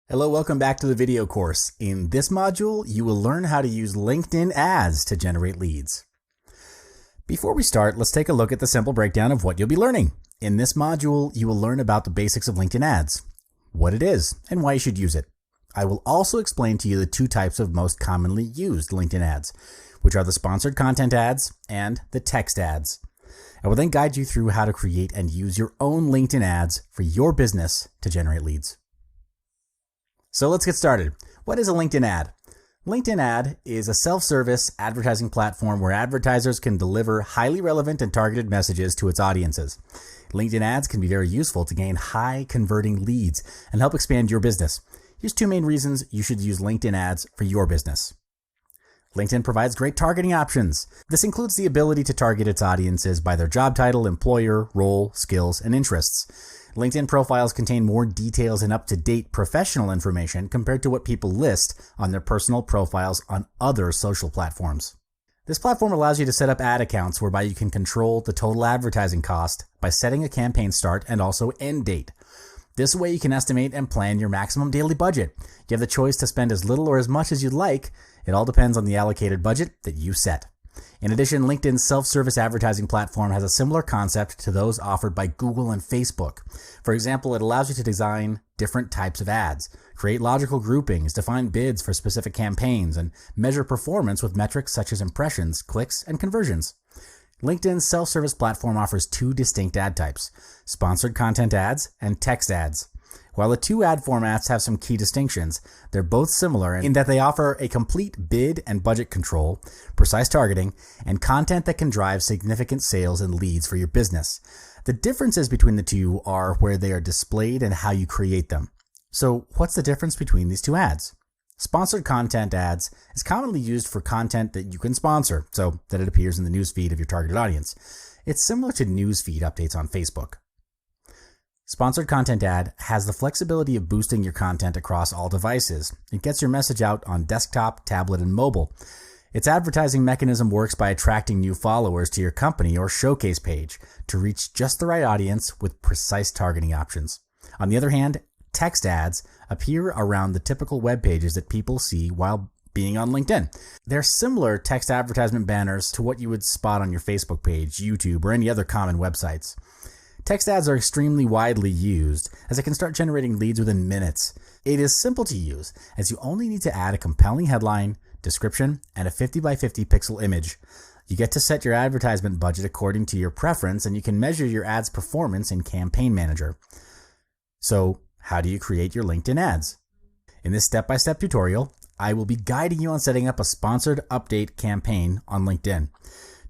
Hello, welcome back to the video course. In this module, you will learn how to use LinkedIn ads to generate leads. Before we start, let's take a look at the simple breakdown of what you'll be learning. In this module, you will learn about the basics of LinkedIn ads, what it is, and why you should use it. I will also explain to you the two types of most commonly used LinkedIn ads, which are the sponsored content ads and the text ads. I will then guide you through how to create and use your own LinkedIn ads for your business to generate leads. So let's get started. What is a LinkedIn ad? LinkedIn ad is a self-service advertising platform where advertisers can deliver highly relevant and targeted messages to its audiences. LinkedIn ads can be very useful to gain high converting leads and help expand your business. Here's two main reasons you should use LinkedIn ads for your business. LinkedIn provides great targeting options. This includes the ability to target its audiences by their job title, employer, role, skills, and interests. LinkedIn profiles contain more details and up-to-date professional information compared to what people list on their personal profiles on other social platforms. This platform allows you to set up ad accounts whereby you can control the total advertising cost by setting a campaign start and also end date. This way you can estimate and plan your maximum daily budget. You have the choice to spend as little or as much as you'd like. It all depends on the allocated budget that you set. In addition, LinkedIn's self-service advertising platform has a similar concept to those offered by Google and Facebook. For example, it allows you to design different types of ads, create logical groupings, define bids for specific campaigns, and measure performance with metrics such as impressions, clicks, and conversions. LinkedIn's self-service platform offers two distinct ad types, sponsored content ads and text ads. While the two ad formats have some key distinctions, they're both similar in that they offer a complete bid and budget control, precise targeting, and content that can drive significant sales and leads for your business. The differences between the two are where they are displayed and how you create them. So what's the difference between these two ads? Sponsored content ads is commonly used for content that you can sponsor so that it appears in the newsfeed of your targeted audience. It's similar to newsfeed updates on Facebook. Sponsored content ad has the flexibility of boosting your content across all devices. It gets your message out on desktop, tablet, and mobile. Its advertising mechanism works by attracting new followers to your company or showcase page to reach just the right audience with precise targeting options. On the other hand, text ads appear around the typical web pages that people see while being on LinkedIn. They're similar text advertisement banners to what you would spot on your Facebook page, YouTube, or any other common websites. Text ads are extremely widely used as it can start generating leads within minutes. It is simple to use as you only need to add a compelling headline, description, and a 50 by 50 pixel image. You get to set your advertisement budget according to your preference and you can measure your ads performance in Campaign Manager. So, how do you create your LinkedIn ads? In this step-by-step tutorial, I will be guiding you on setting up a sponsored update campaign on LinkedIn.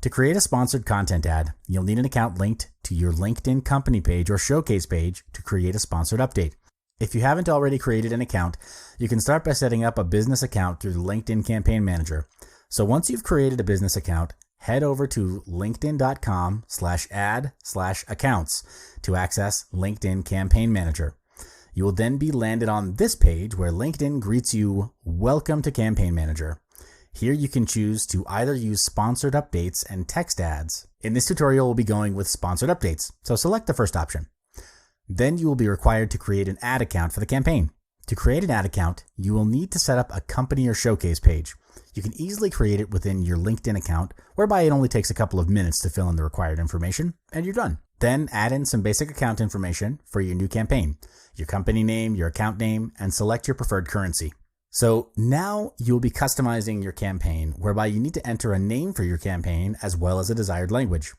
To create a sponsored content ad, you'll need an account linked to your LinkedIn company page or showcase page to create a sponsored update. If you haven't already created an account, you can start by setting up a business account through the LinkedIn Campaign Manager. So once you've created a business account, head over to linkedin.com/ad/accounts to access LinkedIn Campaign Manager. You will then be landed on this page where LinkedIn greets you, "Welcome to Campaign Manager." Here you can choose to either use sponsored updates and text ads. In this tutorial, we'll be going with sponsored updates, so select the first option. Then you will be required to create an ad account for the campaign. To create an ad account, you will need to set up a company or showcase page. You can easily create it within your LinkedIn account, whereby it only takes a couple of minutes to fill in the required information, and you're done. Then add in some basic account information for your new campaign, your company name, your account name, and select your preferred currency. So now you'll be customizing your campaign, whereby you need to enter a name for your campaign as well as a desired language.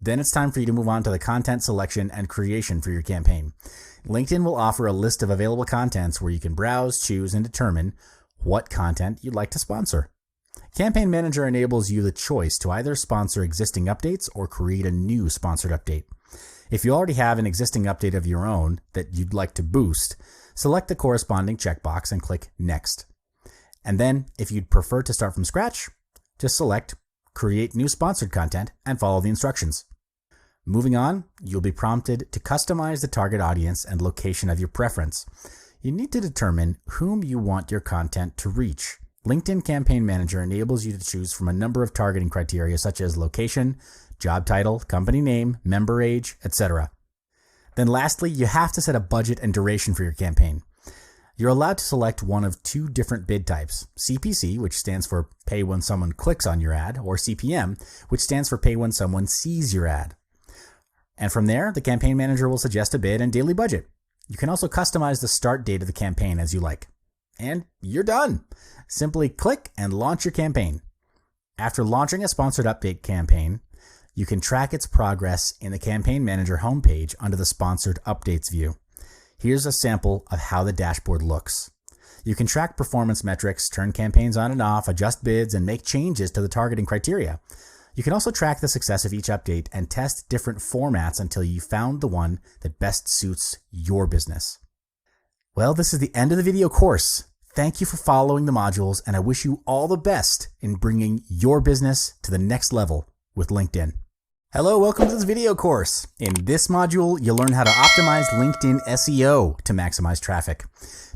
Then it's time for you to move on to the content selection and creation for your campaign. LinkedIn will offer a list of available contents where you can browse, choose, and determine what content you'd like to sponsor. Campaign Manager enables you the choice to either sponsor existing updates or create a new sponsored update. If you already have an existing update of your own that you'd like to boost, select the corresponding checkbox and click Next. And then, if you'd prefer to start from scratch, just select Create New Sponsored Content and follow the instructions. Moving on, you'll be prompted to customize the target audience and location of your preference. You need to determine whom you want your content to reach. LinkedIn Campaign Manager enables you to choose from a number of targeting criteria such as location, job title, company name, member age, etc. Then lastly, you have to set a budget and duration for your campaign. You're allowed to select one of two different bid types, CPC, which stands for pay when someone clicks on your ad, or CPM, which stands for pay when someone sees your ad. And from there, the campaign manager will suggest a bid and daily budget. You can also customize the start date of the campaign as you like. And you're done. Simply click and launch your campaign. After launching a sponsored update campaign, you can track its progress in the Campaign Manager homepage under the Sponsored Updates view. Here's a sample of how the dashboard looks. You can track performance metrics, turn campaigns on and off, adjust bids, and make changes to the targeting criteria. You can also track the success of each update and test different formats until you found the one that best suits your business. Well, this is the end of the video course. Thank you for following the modules, and I wish you all the best in bringing your business to the next level with LinkedIn. Hello, welcome to this video course. In this module, you'll learn how to optimize LinkedIn SEO to maximize traffic.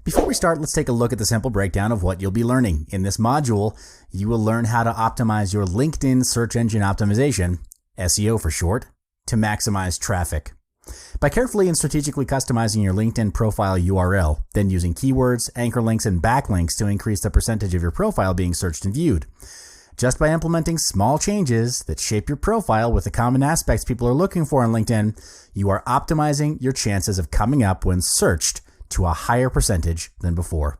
Before we start, let's take a look at the simple breakdown of what you'll be learning. In this module, you will learn how to optimize your LinkedIn search engine optimization, SEO for short, to maximize traffic. By carefully and strategically customizing your LinkedIn profile URL, then using keywords, anchor links, and backlinks to increase the percentage of your profile being searched and viewed. Just by implementing small changes that shape your profile with the common aspects people are looking for on LinkedIn, you are optimizing your chances of coming up when searched to a higher percentage than before.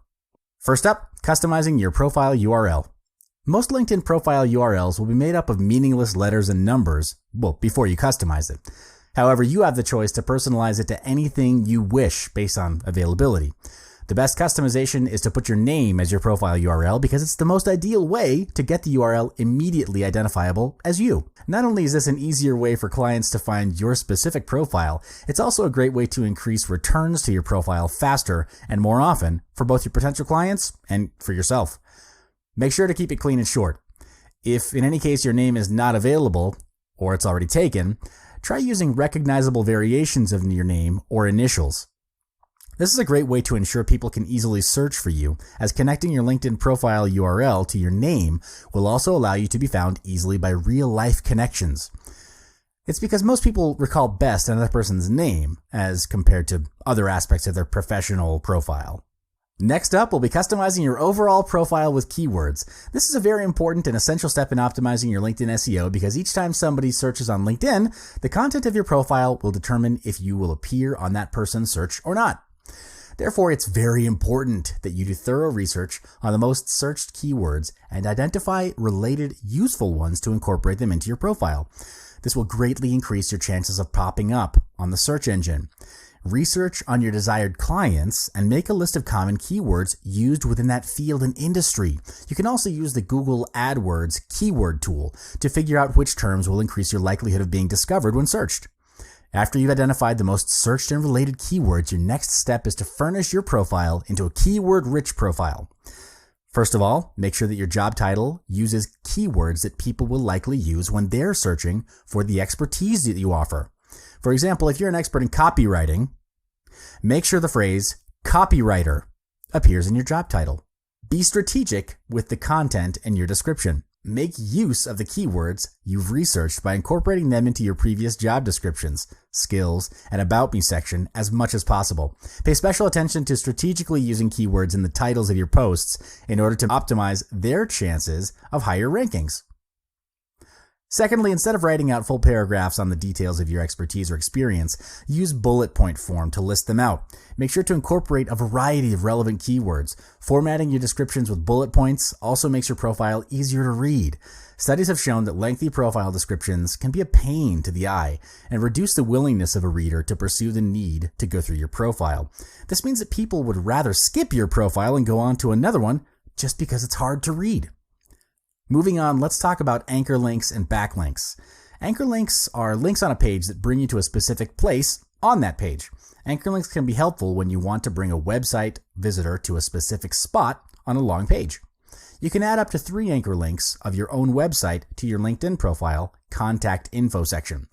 First up, customizing your profile URL. Most LinkedIn profile URLs will be made up of meaningless letters and numbers, before you customize it. However, you have the choice to personalize it to anything you wish based on availability. The best customization is to put your name as your profile URL because it's the most ideal way to get the URL immediately identifiable as you. Not only is this an easier way for clients to find your specific profile, it's also a great way to increase returns to your profile faster and more often for both your potential clients and for yourself. Make sure to keep it clean and short. If in any case your name is not available or it's already taken, try using recognizable variations of your name or initials. This is a great way to ensure people can easily search for you, as connecting your LinkedIn profile URL to your name will also allow you to be found easily by real-life connections. It's because most people recall best another person's name as compared to other aspects of their professional profile. Next up, we'll be customizing your overall profile with keywords. This is a very important and essential step in optimizing your LinkedIn SEO because each time somebody searches on LinkedIn, the content of your profile will determine if you will appear on that person's search or not. Therefore, it's very important that you do thorough research on the most searched keywords and identify related useful ones to incorporate them into your profile. This will greatly increase your chances of popping up on the search engine. Research on your desired clients and make a list of common keywords used within that field and industry. You can also use the Google AdWords keyword tool to figure out which terms will increase your likelihood of being discovered when searched. After you've identified the most searched and related keywords, your next step is to furnish your profile into a keyword-rich profile. First of all, make sure that your job title uses keywords that people will likely use when they're searching for the expertise that you offer. For example, if you're an expert in copywriting, make sure the phrase copywriter appears in your job title. Be strategic with the content in your description. Make use of the keywords you've researched by incorporating them into your previous job descriptions, skills, and About Me section as much as possible. Pay special attention to strategically using keywords in the titles of your posts in order to optimize their chances of higher rankings. Secondly, instead of writing out full paragraphs on the details of your expertise or experience, use bullet point form to list them out. Make sure to incorporate a variety of relevant keywords. Formatting your descriptions with bullet points also makes your profile easier to read. Studies have shown that lengthy profile descriptions can be a pain to the eye and reduce the willingness of a reader to pursue the need to go through your profile. This means that people would rather skip your profile and go on to another one just because it's hard to read. Moving on, let's talk about anchor links and backlinks. Anchor links are links on a page that bring you to a specific place on that page. Anchor links can be helpful when you want to bring a website visitor to a specific spot on a long page. You can add up to 3 anchor links of your own website to your LinkedIn profile contact info section.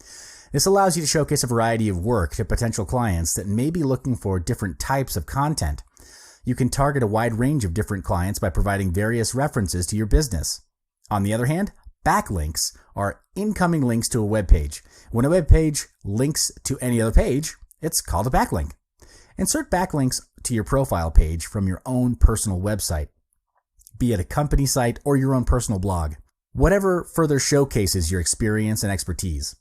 This allows you to showcase a variety of work to potential clients that may be looking for different types of content. You can target a wide range of different clients by providing various references to your business. On the other hand, backlinks are incoming links to a web page. When a web page links to any other page, it's called a backlink. Insert backlinks to your profile page from your own personal website, be it a company site or your own personal blog. Whatever further showcases your experience and expertise.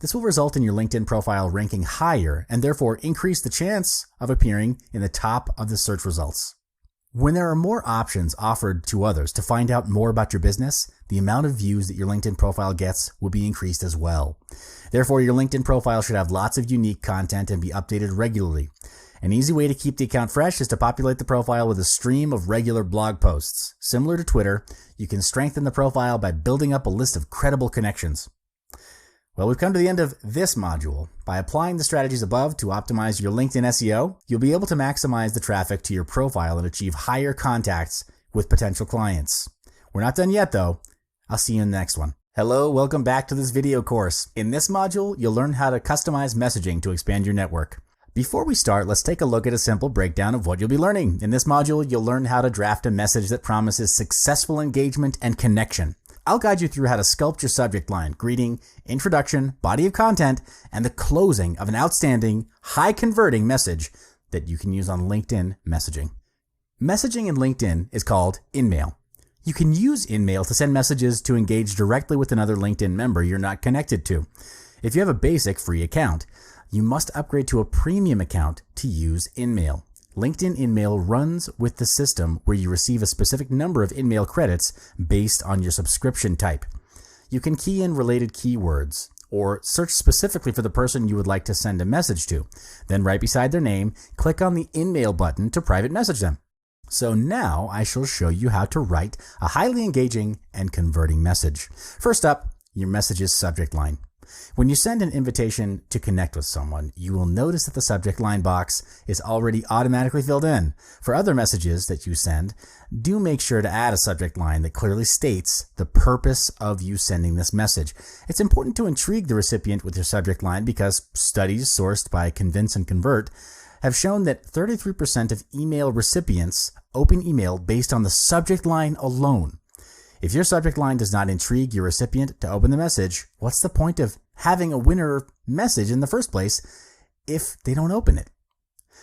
This will result in your LinkedIn profile ranking higher and therefore increase the chance of appearing in the top of the search results. When there are more options offered to others to find out more about your business, the amount of views that your LinkedIn profile gets will be increased as well. Therefore, your LinkedIn profile should have lots of unique content and be updated regularly. An easy way to keep the account fresh is to populate the profile with a stream of regular blog posts. Similar to Twitter, you can strengthen the profile by building up a list of credible connections. Well, we've come to the end of this module. By applying the strategies above to optimize your LinkedIn SEO, you'll be able to maximize the traffic to your profile and achieve higher contacts with potential clients. We're not done yet, though. I'll see you in the next one. Hello, welcome back to this video course. In this module, you'll learn how to customize messaging to expand your network. Before we start, let's take a look at a simple breakdown of what you'll be learning. In this module, you'll learn how to draft a message that promises successful engagement and connection. I'll guide you through how to sculpt your subject line, greeting, introduction, body of content, and the closing of an outstanding, high-converting message that you can use on LinkedIn messaging. Messaging in LinkedIn is called InMail. You can use InMail to send messages to engage directly with another LinkedIn member you're not connected to. If you have a basic free account, you must upgrade to a premium account to use InMail. LinkedIn InMail runs with the system where you receive a specific number of InMail credits based on your subscription type. You can key in related keywords or search specifically for the person you would like to send a message to. Then right beside their name, click on the InMail button to private message them. So now I shall show you how to write a highly engaging and converting message. First up, your message's subject line. When you send an invitation to connect with someone, you will notice that the subject line box is already automatically filled in. For other messages that you send, do make sure to add a subject line that clearly states the purpose of you sending this message. It's important to intrigue the recipient with your subject line because studies sourced by Convince and Convert have shown that 33% of email recipients open email based on the subject line alone. If your subject line does not intrigue your recipient to open the message, what's the point of having a winner message in the first place if they don't open it?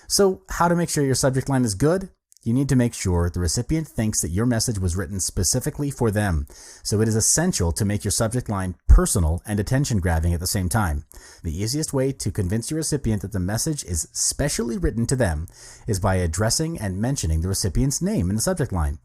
So how to make sure your subject line is good? You need to make sure the recipient thinks that your message was written specifically for them. So it is essential to make your subject line personal and attention-grabbing at the same time. The easiest way to convince your recipient that the message is specially written to them is by addressing and mentioning the recipient's name in the subject line.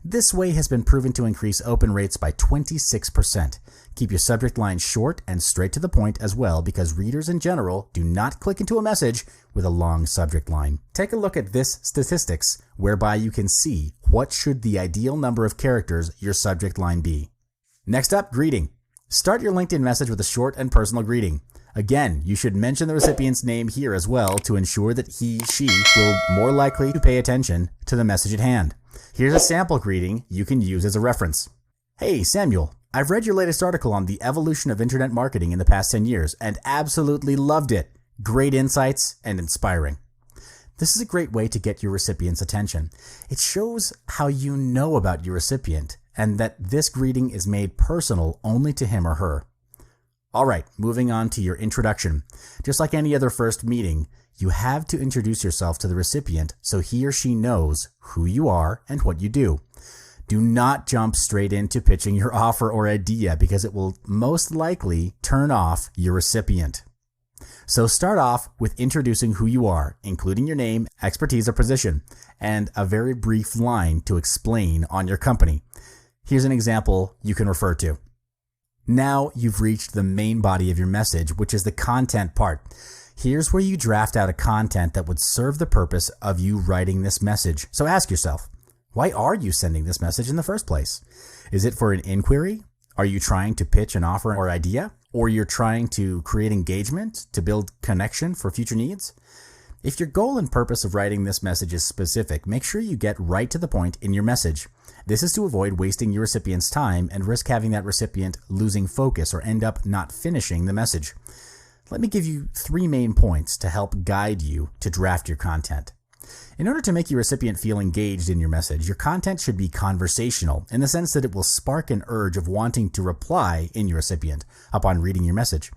This way has been proven to increase open rates by 26%. Keep your subject line short and straight to the point as well, because readers in general do not click into a message with a long subject line. Take a look at this statistics, whereby you can see what should the ideal number of characters your subject line be. Next up, greeting. Start your LinkedIn message with a short and personal greeting. Again, you should mention the recipient's name here as well to ensure that she will more likely to pay attention to the message at hand. Here's a sample greeting you can use as a reference. Hey, Samuel, I've read your latest article on the evolution of internet marketing in the past 10 years and absolutely loved it. Great insights and inspiring. This is a great way to get your recipient's attention. It shows how you know about your recipient and that this greeting is made personal only to him or her. All right, moving on to your introduction. Just like any other first meeting, you have to introduce yourself to the recipient so he or she knows who you are and what you do. Do not jump straight into pitching your offer or idea because it will most likely turn off your recipient. So start off with introducing who you are, including your name, expertise or position, and a very brief line to explain on your company. Here's an example you can refer to. Now you've reached the main body of your message, which is the content part. Here's where you draft out a content that would serve the purpose of you writing this message. So ask yourself, why are you sending this message in the first place? Is it for an inquiry? Are you trying to pitch an offer or idea? Or you're trying to create engagement to build connection for future needs? If your goal and purpose of writing this message is specific, make sure you get right to the point in your message. This is to avoid wasting your recipient's time and risk having that recipient losing focus or end up not finishing the message. Let me give you 3 main points to help guide you to draft your content. In order to make your recipient feel engaged in your message, your content should be conversational in the sense that it will spark an urge of wanting to reply in your recipient upon reading your message.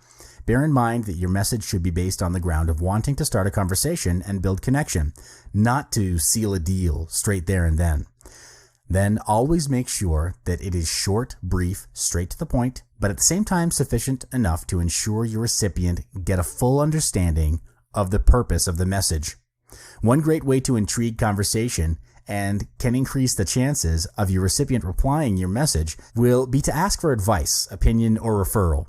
Bear in mind that your message should be based on the ground of wanting to start a conversation and build connection, not to seal a deal straight there and then. Then always make sure that it is short, brief, straight to the point, but at the same time sufficient enough to ensure your recipient get a full understanding of the purpose of the message. One great way to intrigue conversation and can increase the chances of your recipient replying your message will be to ask for advice, opinion, or referral.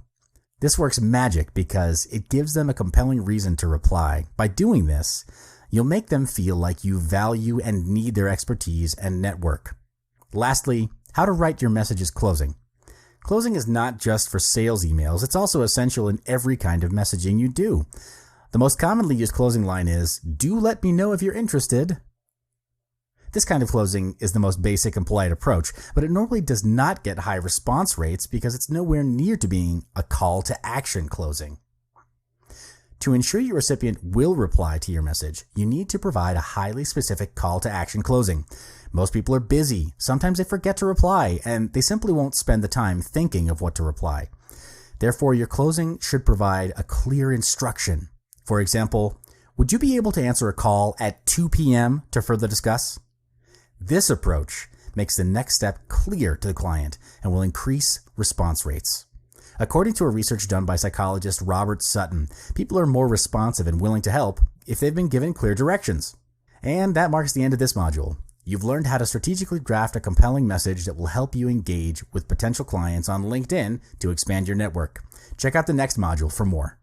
This works magic because it gives them a compelling reason to reply. By doing this, you'll make them feel like you value and need their expertise and network. Lastly, how to write your message's closing. Closing is not just for sales emails, it's also essential in every kind of messaging you do. The most commonly used closing line is, "Do let me know if you're interested." This kind of closing is the most basic and polite approach, but it normally does not get high response rates because it's nowhere near to being a call to action closing. To ensure your recipient will reply to your message, you need to provide a highly specific call to action closing. Most people are busy, sometimes they forget to reply, and they simply won't spend the time thinking of what to reply. Therefore, your closing should provide a clear instruction. For example, would you be able to answer a call at 2 p.m. to further discuss? This approach makes the next step clear to the client and will increase response rates. According to a research done by psychologist Robert Sutton, people are more responsive and willing to help if they've been given clear directions. And that marks the end of this module. You've learned how to strategically draft a compelling message that will help you engage with potential clients on LinkedIn to expand your network. Check out the next module for more.